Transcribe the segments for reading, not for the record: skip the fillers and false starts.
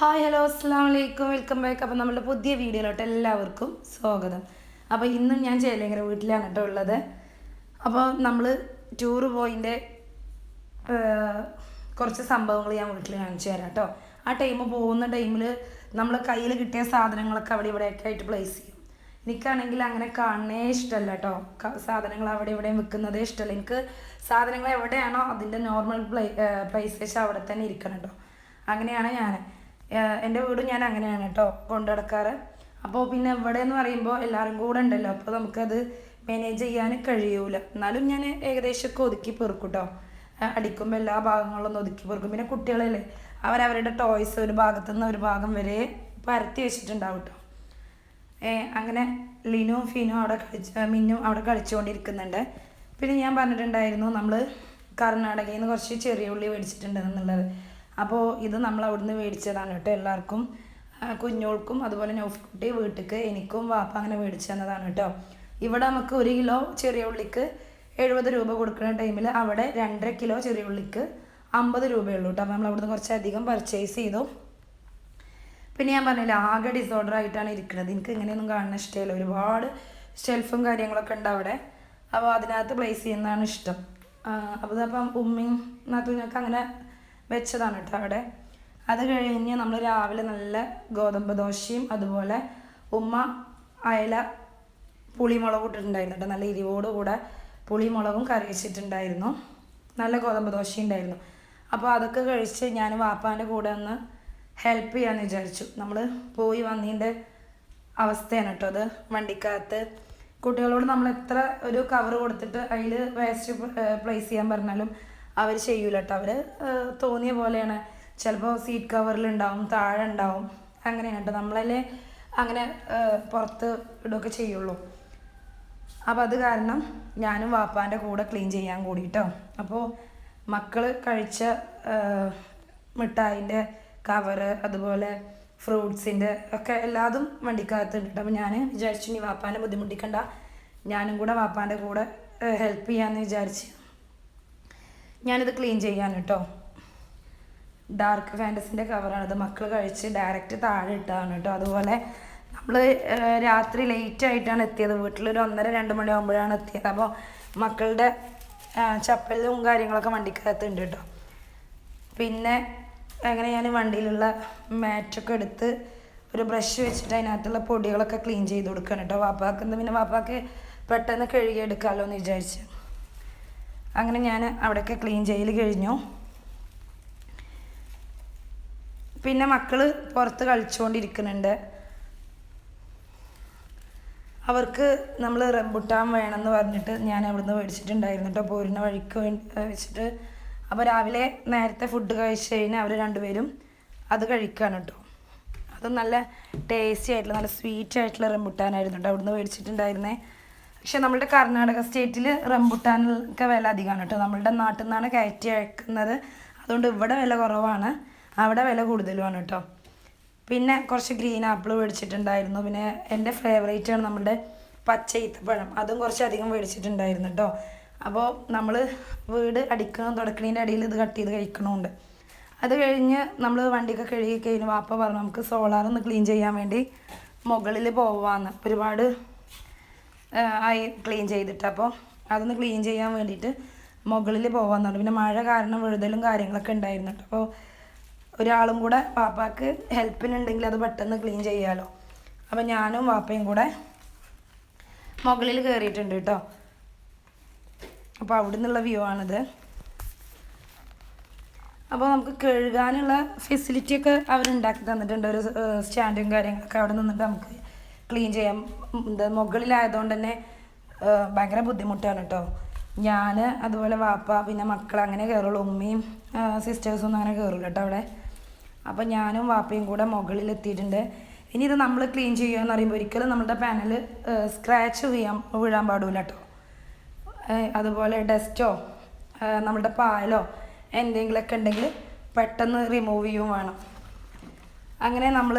Hi hello അസ്സാം വലൈക്കും welcome back. അപ്പോൾ നമ്മുടെ പുതിയ വീഡിയോയിലോട്ട് എല്ലാവർക്കും സ്വാഗതം. അപ്പോൾ ഇന്നും ഞാൻ ചേലേങ്കര വീട്ടിലാണ് കേട്ടോ ഉള്ളത്. അപ്പോൾ നമ്മൾ ടൂറ് പോയിൻ്റെ കുറച്ച് സംഭവങ്ങൾ ഞാൻ വീട്ടിൽ കാണിച്ചു തരാം കേട്ടോ. ആ പോകുന്ന ടൈമിൽ നമ്മൾ കയ്യിൽ കിട്ടിയ സാധനങ്ങളൊക്കെ അവിടെ ഇവിടെയൊക്കെ ആയിട്ട് പ്ലേസ് ചെയ്യും. എനിക്കാണെങ്കിൽ അങ്ങനെ കാണണേ ഇഷ്ടമല്ല കേട്ടോ. സാധനങ്ങൾ അവിടെ ഇവിടെയും വെക്കുന്നതേ ഇഷ്ടമല്ല. എനിക്ക് സാധനങ്ങൾ എവിടെയാണോ അതിൻ്റെ നോർമൽ പ്ലേസ് വെച്ച് അവിടെ തന്നെ ഇരിക്കണം കേട്ടോ. അങ്ങനെയാണ് ഞാൻ എൻ്റെ വീടും ഞാൻ അങ്ങനെയാണ് കേട്ടോ കൊണ്ടു നടക്കാറ്. അപ്പോൾ പിന്നെ ഇവിടെ എന്ന് പറയുമ്പോൾ എല്ലാവരും കൂടെ ഉണ്ടല്ലോ, അപ്പോൾ നമുക്കത് മാനേജ് ചെയ്യാൻ കഴിയൂല. എന്നാലും ഞാൻ ഏകദേശമൊക്കെ ഒതുക്കി പെറുക്കും കേട്ടോ. അടിക്കുമ്പോൾ എല്ലാ ഭാഗങ്ങളൊന്നും ഒതുക്കി പെറുക്കും. പിന്നെ കുട്ടികളല്ലേ, അവരവരുടെ ടോയ്സ് ഒരു ഭാഗത്തുനിന്ന് ഒരു ഭാഗം വരെ പരത്തി വെച്ചിട്ടുണ്ടാവും കേട്ടോ. അങ്ങനെ ലിനും ഫിനും അവിടെ മിന്നും അവിടെ കളിച്ചുകൊണ്ടിരിക്കുന്നുണ്ട്. പിന്നെ ഞാൻ പറഞ്ഞിട്ടുണ്ടായിരുന്നു നമ്മൾ കർണാടകയിൽ നിന്ന് കുറച്ച് ചെറിയ ഉള്ളി മേടിച്ചിട്ടുണ്ടെന്നുള്ളത്. അപ്പോൾ ഇത് നമ്മൾ അവിടുന്ന് മേടിച്ചതാണ് കേട്ടോ. എല്ലാവർക്കും, കുഞ്ഞോൾക്കും അതുപോലെ നൗഫ്കുട്ടി വീട്ടിലേക്ക്, എനിക്കും വാപ്പ അങ്ങനെ മേടിച്ചു തന്നതാണ് കേട്ടോ. ഇവിടെ നമുക്ക് 1 കിലോ ചെറിയ ഉള്ളിക്ക് 70 രൂപ കൊടുക്കുന്ന ടൈമിൽ അവിടെ 2.5 കിലോ ചെറിയ ഉള്ളിക്ക് 50 രൂപയുള്ളൂ കേട്ടോ. അപ്പോൾ നമ്മൾ അവിടുന്ന് കുറച്ചധികം പർച്ചേസ് ചെയ്തു. പിന്നെ ഞാൻ പറഞ്ഞില്ല, ആകെ ഡിസോർഡർ ആയിട്ടാണ് ഇരിക്കുന്നത്. എനിക്ക് ഇങ്ങനെയൊന്നും കാണുന്ന ഇഷ്ടമല്ല. ഒരുപാട് ഷെൽഫും കാര്യങ്ങളൊക്കെ ഉണ്ട് അവിടെ. അപ്പോൾ അതിനകത്ത് പ്ലേസ് ചെയ്യുന്നതാണ് ഇഷ്ടം. അപ്പോൾ അതപ്പം ഉമ്മയും നാത്തൂനൊക്കെ അങ്ങനെ വെച്ചതാണ് കേട്ടോ അവിടെ. അത് കഴിഞ്ഞ് നമ്മൾ രാവിലെ നല്ല ഗോതമ്പ് ദോശയും അതുപോലെ ഉമ്മ അയല പുളിമുളകും ഇട്ടിട്ടുണ്ടായിരുന്നു കേട്ടോ. നല്ല എരിവോട് കൂടെ പുളിമുളകും കറി വെച്ചിട്ടുണ്ടായിരുന്നു. നല്ല ഗോതമ്പ് ദോശ ഉണ്ടായിരുന്നു. അപ്പോൾ അതൊക്കെ കഴിച്ച് ഞാൻ വാപ്പാൻ്റെ കൂടെ ഒന്ന് ഹെൽപ്പ് ചെയ്യാമെന്ന് വിചാരിച്ചു. നമ്മൾ പോയി വന്നതിൻ്റെ അവസ്ഥയാണ് കേട്ടോ അത്. വണ്ടിക്കകത്ത് കുട്ടികളോട് നമ്മൾ എത്ര ഒരു കവർ കൊടുത്തിട്ട് അതിൽ വേസ്റ്റ് പ്ലേസ് ചെയ്യാൻ പറഞ്ഞാലും അവർ ചെയ്യൂല കേട്ടോ. അവർ തോന്നിയ പോലെയാണ്. ചിലപ്പോൾ സീറ്റ് കവറിലുണ്ടാവും, താഴെ ഉണ്ടാവും, അങ്ങനെയാണ് കേട്ടോ. നമ്മളല്ലേ അങ്ങനെ പുറത്ത് ഇടുകയൊക്കെ ചെയ്യുള്ളൂ. അപ്പോൾ അത് കാരണം ഞാനും വാപ്പാൻ്റെ കൂടെ ക്ലീൻ ചെയ്യാൻ കൂടി കേട്ടോ. അപ്പോൾ മക്കൾ കഴിച്ച മിഠായിൻ്റെ കവറ് അതുപോലെ ഫ്രൂട്ട്സിൻ്റെ ഒക്കെ എല്ലാതും വണ്ടിക്കകത്ത് ഉണ്ട്. അപ്പോൾ ഞാൻ വിചാരിച്ചു ഇനി വാപ്പാനെ ബുദ്ധിമുട്ടിക്കണ്ട, ഞാനും കൂടെ വാപ്പാൻ്റെ കൂടെ ഹെൽപ്പ് ചെയ്യാമെന്ന് വിചാരിച്ച് ഞാനിത് ക്ലീൻ ചെയ്യാൻ കേട്ടോ. ഡാർക്ക് ഫാൻറ്റസിൻ്റെ കവറാണിത്. മക്കൾ കഴിച്ച് ഡയറക്റ്റ് താഴെ ഇട്ടതാണ് കേട്ടോ. അതുപോലെ നമ്മൾ രാത്രി ലേറ്റ് ആയിട്ടാണ് എത്തിയത്. വീട്ടിലൊരു 1:30-2 മണിയാകുമ്പോഴാണ് എത്തിയത്. അപ്പോൾ മക്കളുടെ ചപ്പലും കാര്യങ്ങളൊക്കെ വണ്ടിക്കകത്ത് ഉണ്ട് കേട്ടോ. പിന്നെ അങ്ങനെ ഞാൻ വണ്ടിയിലുള്ള മാറ്റൊക്കെ എടുത്ത് ഒരു ബ്രഷ് വെച്ചിട്ട് അതിനകത്തുള്ള പൊടികളൊക്കെ ക്ലീൻ ചെയ്ത് കൊടുക്കണം കേട്ടോ. വാപ്പാക്ക് പിന്നെ വാപ്പാക്ക് പെട്ടെന്ന് കഴുകിയെടുക്കാമല്ലോ എന്ന് വിചാരിച്ച് അങ്ങനെ ഞാൻ അവിടെയൊക്കെ ക്ലീൻ ചെയ്യൽ കഴിഞ്ഞു. പിന്നെ മക്കൾ പുറത്ത് കളിച്ചുകൊണ്ടിരിക്കുന്നുണ്ട്. അവർക്ക് നമ്മൾ റംബുട്ടാൻ വേണമെന്ന് പറഞ്ഞിട്ട് ഞാൻ അവിടുന്ന് മേടിച്ചിട്ടുണ്ടായിരുന്നു കേട്ടോ, പോരുന്ന വഴിക്ക് വെച്ചിട്ട്. അപ്പോൾ രാവിലെ നേരത്തെ ഫുഡ് കഴിച്ച് കഴിഞ്ഞാൽ അവർ രണ്ടുപേരും അത് കഴിക്കുകയാണ് കേട്ടോ. അത് നല്ല ടേസ്റ്റി ആയിട്ടുള്ള നല്ല സ്വീറ്റ് ആയിട്ടുള്ള റംബുട്ടാനായിരുന്നു കേട്ടോ അവിടുന്ന് മേടിച്ചിട്ടുണ്ടായിരുന്നേ. പക്ഷെ നമ്മളുടെ കർണാടക സ്റ്റേറ്റിൽ റംബുട്ടാനൊക്കെ വില അധികമാണ് കേട്ടോ. നമ്മളുടെ നാട്ടിൽ നിന്നാണ് കയറ്റി അയക്കുന്നത്. അതുകൊണ്ട് ഇവിടെ വില കുറവാണ്, അവിടെ വില കൂടുതലുമാണ് കേട്ടോ. പിന്നെ കുറച്ച് ഗ്രീൻ ആപ്പിൾ മേടിച്ചിട്ടുണ്ടായിരുന്നു. പിന്നെ എൻ്റെ ഫേവറേറ്റാണ് നമ്മുടെ പച്ച ഈത്തപ്പഴം, അതും കുറച്ചധികം മേടിച്ചിട്ടുണ്ടായിരുന്നു കേട്ടോ. അപ്പോൾ നമ്മൾ വീട് അടിക്കണം തുടക്കണീൻ്റെ അടിയിൽ ഇത് കട്ട് ചെയ്ത് കഴിക്കണമുണ്ട്. അത് കഴിഞ്ഞ് നമ്മൾ വണ്ടിയൊക്കെ കഴുകി കഴിഞ്ഞ് വാപ്പ പറഞ്ഞു നമുക്ക് സോളാറൊന്ന് ക്ലീൻ ചെയ്യാൻ വേണ്ടി മുകളിൽ പോവാന്ന്. ഒരുപാട് ആയി ക്ലീൻ ചെയ്തിട്ട്. അപ്പോൾ അതൊന്ന് ക്ലീൻ ചെയ്യാൻ വേണ്ടിയിട്ട് മുകളിൽ പോകാമെന്ന് പറഞ്ഞു. പിന്നെ മഴ കാരണം വിഴുതലും കാര്യങ്ങളൊക്കെ ഉണ്ടായിരുന്നു കേട്ടോ. അപ്പോൾ ഒരാളും കൂടെ വാപ്പാക്ക് ഹെൽപ്പിനുണ്ടെങ്കിൽ അത് പെട്ടെന്ന് ക്ലീൻ ചെയ്യാമല്ലോ. അപ്പോൾ ഞാനും വാപ്പയും കൂടെ മുകളിൽ കയറിയിട്ടുണ്ട് കേട്ടോ. അപ്പോൾ അവിടെ നിന്നുള്ള വ്യൂ ആണിത്. അപ്പോൾ നമുക്ക് കഴുകാനുള്ള ഫെസിലിറ്റിയൊക്കെ അവരുണ്ടാക്കി തന്നിട്ടുണ്ട്. ഒരു സ്റ്റാൻഡും കാര്യങ്ങളൊക്കെ അവിടെ നിന്നിട്ട് നമുക്ക് ക്ലീൻ ചെയ്യാം. മുകളിലായതുകൊണ്ട് തന്നെ ഭയങ്കര ബുദ്ധിമുട്ടാണ് കേട്ടോ. ഞാൻ അതുപോലെ വാപ്പ പിന്നെ മക്കൾ അങ്ങനെ കയറുള്ളൂ. ഉമ്മയും സിസ്റ്റേഴ്സൊന്നും അങ്ങനെ കയറില്ല കേട്ടോ അവിടെ. അപ്പോൾ ഞാനും വാപ്പയും കൂടെ മുകളിലെത്തിയിട്ടുണ്ട്. ഇനി ഇത് നമ്മൾ ക്ലീൻ ചെയ്യുക എന്ന് പറയുമ്പോൾ ഒരിക്കലും നമ്മളുടെ പാനൽ സ്ക്രാച്ച് വീഴാൻ പാടില്ല കേട്ടോ. അതുപോലെ ഡസ്റ്റോ നമ്മളുടെ പായലോ എന്തെങ്കിലുമൊക്കെ ഉണ്ടെങ്കിൽ പെട്ടെന്ന് റിമൂവ് ചെയ്യുകയും വേണം. അങ്ങനെ നമ്മൾ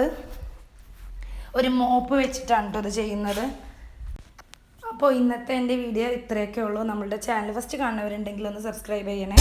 ഒരു മോപ്പ് വെച്ചിട്ടാണ് കേട്ടോ ഇത് ചെയ്യുന്നത്. അപ്പോൾ ഇന്നത്തെ എൻ്റെ വീഡിയോ ഇത്രയൊക്കെ ഉള്ളൂ. നമ്മളുടെ ചാനൽ ഫസ്റ്റ് കാണുന്നവരുണ്ടെങ്കിൽ ഒന്ന് സബ്സ്ക്രൈബ് ചെയ്യണേ.